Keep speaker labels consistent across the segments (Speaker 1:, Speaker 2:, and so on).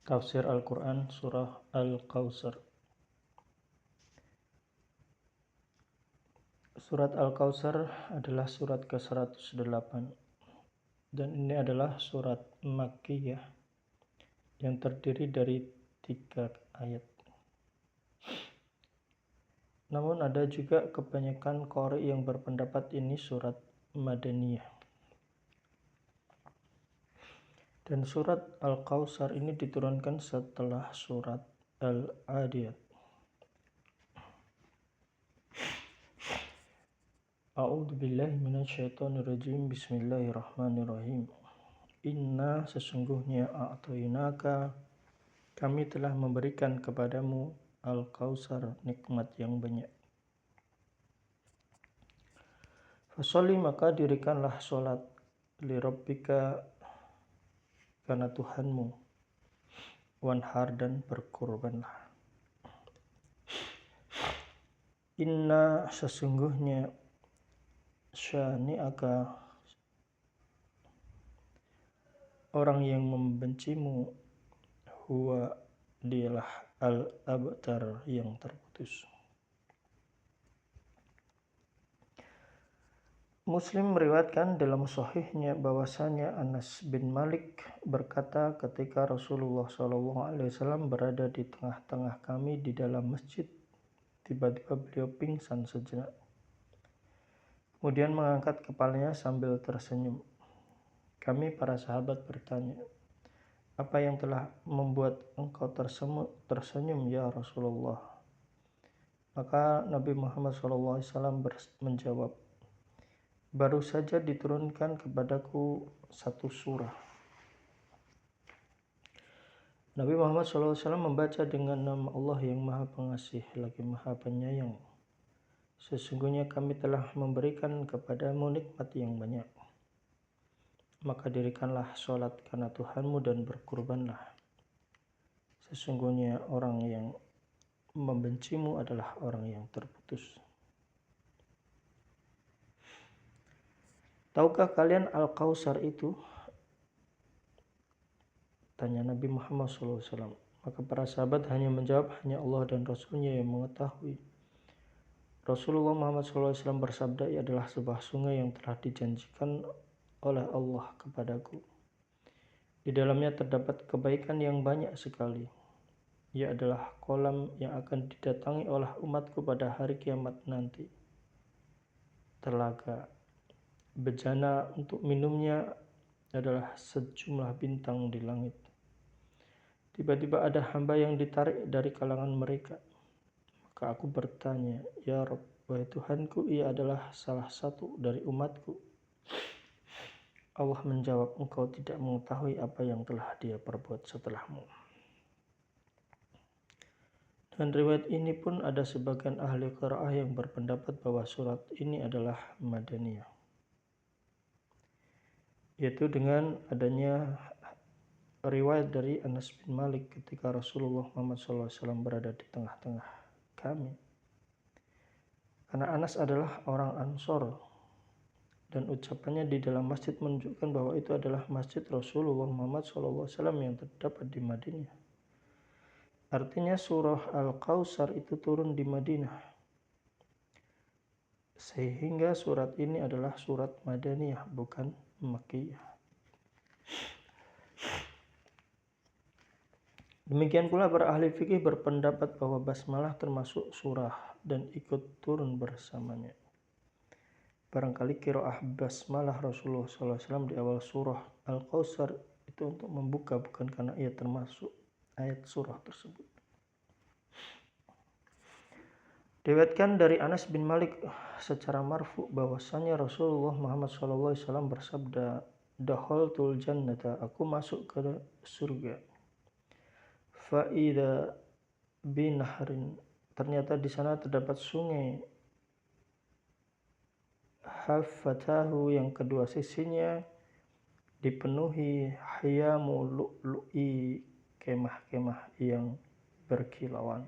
Speaker 1: Tafsir Al-Quran Surah Al-Kautsar. Surat Al-Kautsar adalah surat ke-108 dan ini adalah surat Makkiyah yang terdiri dari 3 ayat. Namun ada juga kebanyakan qari yang berpendapat ini surat Madaniyah. Dan surat Al-Kautsar ini diturunkan setelah surat Al-Adiyat. A'udzu billahi minasyaitonir rajim. Bismillahirrahmanirrahim. Inna sesungguhnya a'tainaka kami telah memberikan kepadamu Al-Kautsar nikmat yang banyak. Fasholli maka dirikanlah sholat li rabbika karena Tuhanmu, wanhar dan berkurbanlah. Inna sesungguhnya syani'aka orang yang membencimu huwa dialah al-abtar yang terputus. Muslim meriwayatkan dalam sahihnya bahwasanya Anas bin Malik berkata ketika Rasulullah SAW berada di tengah-tengah kami di dalam masjid, tiba-tiba beliau pingsan sejenak. Kemudian mengangkat kepalanya sambil tersenyum. Kami para sahabat bertanya, apa yang telah membuat engkau tersenyum ya Rasulullah? Maka Nabi Muhammad SAW menjawab, baru saja diturunkan kepadaku satu surah. Nabi Muhammad SAW membaca dengan nama Allah yang Maha Pengasih lagi Maha Penyayang. Sesungguhnya kami telah memberikan kepadamu nikmat yang banyak. Maka dirikanlah sholat karena Tuhanmu dan berkurbanlah. Sesungguhnya orang yang membencimu adalah orang yang terputus. Tahukah kalian Al-Kautsar itu? Tanya Nabi Muhammad SAW. Maka para sahabat hanya menjawab, hanya Allah dan Rasulnya yang mengetahui. Rasulullah Muhammad SAW bersabda, ia adalah sebuah sungai yang telah dijanjikan oleh Allah kepadaku. Di dalamnya terdapat kebaikan yang banyak sekali. Ia adalah kolam yang akan didatangi oleh umatku pada hari kiamat nanti. Telaga bejana untuk minumnya adalah sejumlah bintang di langit. Tiba-tiba ada hamba yang ditarik dari kalangan mereka. Maka aku bertanya, ya Rabb, wahai Tuhanku, ia adalah salah satu dari umatku. Allah menjawab, engkau tidak mengetahui apa yang telah dia perbuat setelahmu. Dan riwayat ini pun ada sebagian ahli qiraah yang berpendapat bahwa surat ini adalah Madaniyah, yaitu dengan adanya riwayat dari Anas bin Malik ketika Rasulullah Muhammad SAW berada di tengah-tengah kami. Karena Anas adalah orang Ansor dan ucapannya di dalam masjid menunjukkan bahwa itu adalah masjid Rasulullah Muhammad SAW yang terdapat di Madinah. Artinya surah Al-Kautsar itu turun di Madinah. Sehingga surat ini adalah surat Madaniyah, bukan Makkiyah. Demikian pula para ahli fikih berpendapat bahwa basmalah termasuk surah dan ikut turun bersamanya. Barangkali qiraah basmalah Rasulullah SAW di awal surah Al-Kautsar itu untuk membuka, bukan karena ia termasuk ayat surah tersebut. Diriwayatkan dari Anas bin Malik secara marfu bahwasanya Rasulullah Muhammad SAW bersabda, dakhaltul jannata, aku masuk ke surga. Fa'idha binahrin, ternyata di sana terdapat sungai. Haffatahu, yang kedua sisinya dipenuhi hiyamu lu'lu'i, kemah-kemah yang berkilauan.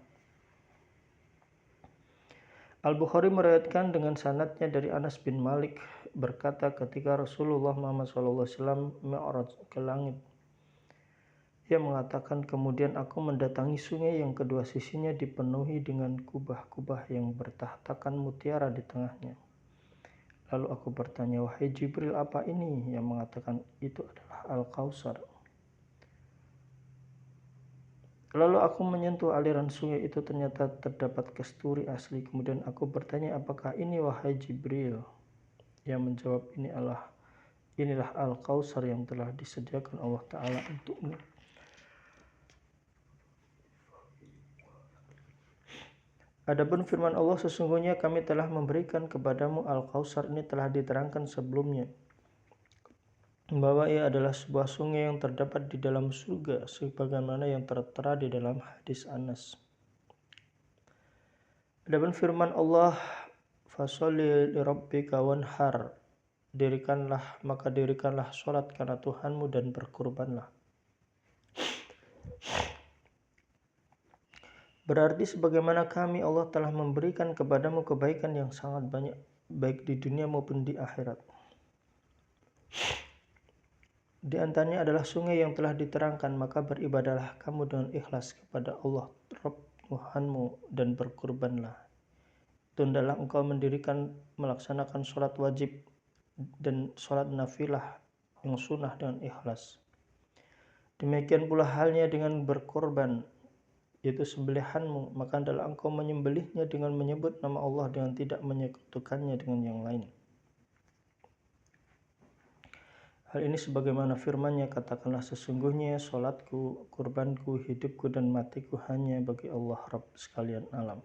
Speaker 1: Al-Bukhari meriwayatkan dengan sanadnya dari Anas bin Malik berkata ketika Rasulullah Muhammad SAW mi'raj ke langit, Ia mengatakan, kemudian aku mendatangi sungai yang kedua sisinya dipenuhi dengan kubah-kubah yang bertahtakan mutiara di tengahnya. Lalu aku bertanya, wahai Jibril, apa ini? Ia mengatakan, itu adalah Al-Kautsar. Lalu aku menyentuh aliran sungai itu, ternyata terdapat kasturi asli. Kemudian aku bertanya, apakah ini wahai Jibril? Ia menjawab, inilah Al-Kautsar yang telah disediakan Allah Ta'ala untukmu. Adapun firman Allah, sesungguhnya kami telah memberikan kepadamu Al-Kautsar, ini telah diterangkan sebelumnya bahwa ia adalah sebuah sungai yang terdapat di dalam surga, sebagaimana yang tertera di dalam hadis Anas. Adapun firman Allah, fasholli lirabbika wanhar, dirikanlah sholat karena Tuhanmu dan berkurbanlah. Berarti sebagaimana kami Allah telah memberikan kepadamu kebaikan yang sangat banyak, baik di dunia maupun di akhirat. Di antaranya adalah sungai yang telah diterangkan, maka beribadahlah kamu dengan ikhlas kepada Allah Rabb Tuhanmu dan berkurbanlah. Tundalah engkau melaksanakan sholat wajib dan sholat nafilah yang sunnah dengan ikhlas. Demikian pula halnya dengan berkorban, yaitu sembelihanmu, maka adalah engkau menyembelihnya dengan menyebut nama Allah dengan tidak menyekutukannya dengan yang lain. Hal ini sebagaimana firman-Nya, katakanlah sesungguhnya sholatku, kurbanku, hidupku dan matiku hanya bagi Allah Rabb sekalian alam.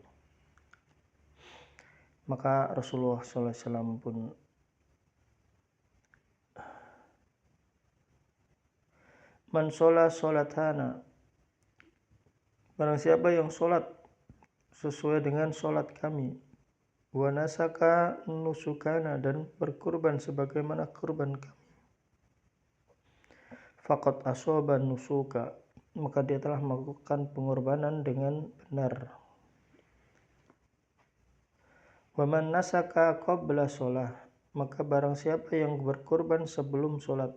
Speaker 1: Maka Rasulullah SAW pun man sholat sholatana, barang siapa yang sholat sesuai dengan sholat kami, wa nasaka nusukana, dan berkurban sebagaimana kurban kami, faqad asoba nusuka, maka dia telah melakukan pengorbanan dengan benar. Wa man nasaka qabla sholah, maka barang siapa yang berkurban sebelum sholat,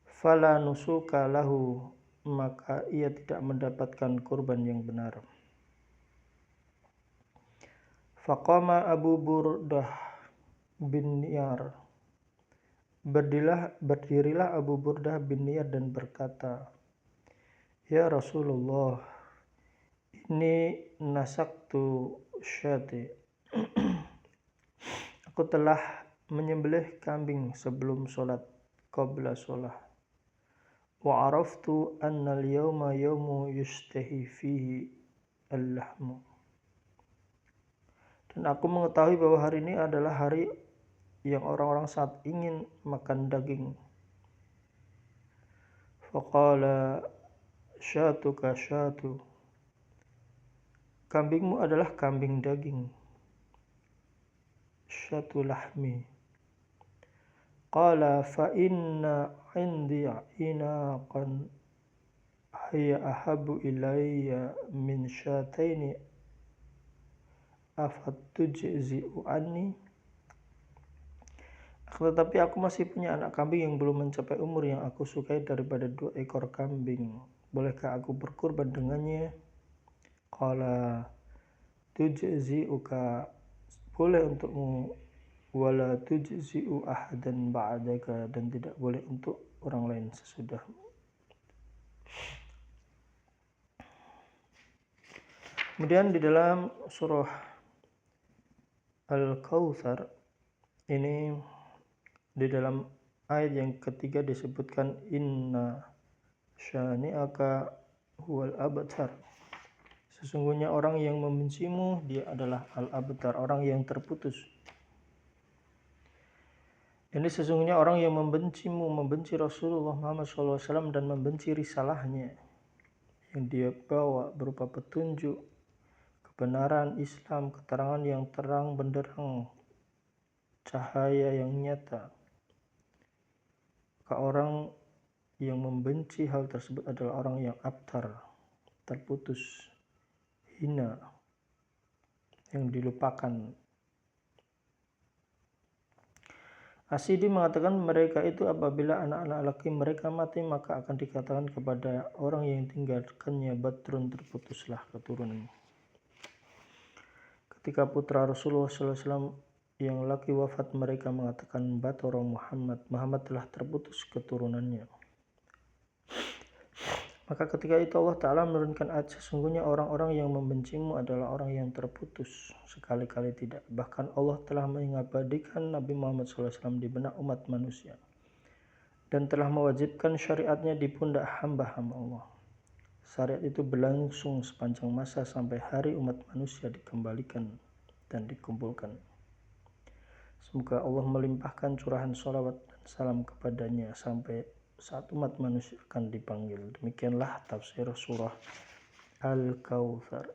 Speaker 1: fala nusuka lahu, maka ia tidak mendapatkan kurban yang benar. Faqama Abu Burdah bin Niyar, berdirilah Abu Burdah bin Niyar dan berkata, ya Rasulullah, ini nasaktu syati, aku telah menyembelih kambing sebelum sholat, qabla sholah, wa araftu anna al-yawma yawmu yustahi fihi al-lahmu, dan aku mengetahui bahwa hari ini adalah hari yang orang-orang sangat ingin makan daging. Faqala syatuka syatu, kambingmu adalah kambing daging, syatu lahmi. Qala fa inna indi inaqan hiya ahabu ilayya min syataini afatujzi'u anni. Tetapi aku masih punya anak kambing yang belum mencapai umur yang aku sukai daripada 2 ekor kambing. Bolehkah aku berkurban dengannya? Qala tujzi'uka, boleh untukmu, wala tujzi'u ahadan ba'daka, dan tidak boleh untuk orang lain sesudahmu. Kemudian di dalam surah Al-Kautsar ini, di dalam ayat yang ketiga disebutkan inna syani'aka huwal abtar, sesungguhnya orang yang membencimu dia adalah al-abtar, orang yang terputus. Ini sesungguhnya orang yang membencimu, membenci Rasulullah Muhammad SAW dan membenci risalahnya yang dia bawa berupa petunjuk, kebenaran Islam, keterangan yang terang benderang, cahaya yang nyata. Maka orang yang membenci hal tersebut adalah orang yang abtar, terputus, hina, yang dilupakan. Asidi mengatakan mereka itu apabila anak-anak laki mereka mati maka akan dikatakan kepada orang yang tinggalkannya badrun, terputuslah keturunannya. Ketika putra Rasulullah SAW yang laki wafat mereka mengatakan batara Muhammad telah terputus keturunannya. Maka ketika itu Allah Ta'ala menurunkan ayat, sesungguhnya orang-orang yang membencimu adalah orang yang terputus, sekali-kali tidak. Bahkan Allah telah mengabadikan Nabi Muhammad SAW di benak umat manusia dan telah mewajibkan syariatnya di pundak hamba-hamba Allah. Syariat itu berlangsung sepanjang masa sampai hari umat manusia dikembalikan dan dikumpulkan. Semoga Allah melimpahkan curahan sholawat dan salam kepadanya sampai saat umat manusia akan dipanggil. Demikianlah tafsir surah Al-Kautsar.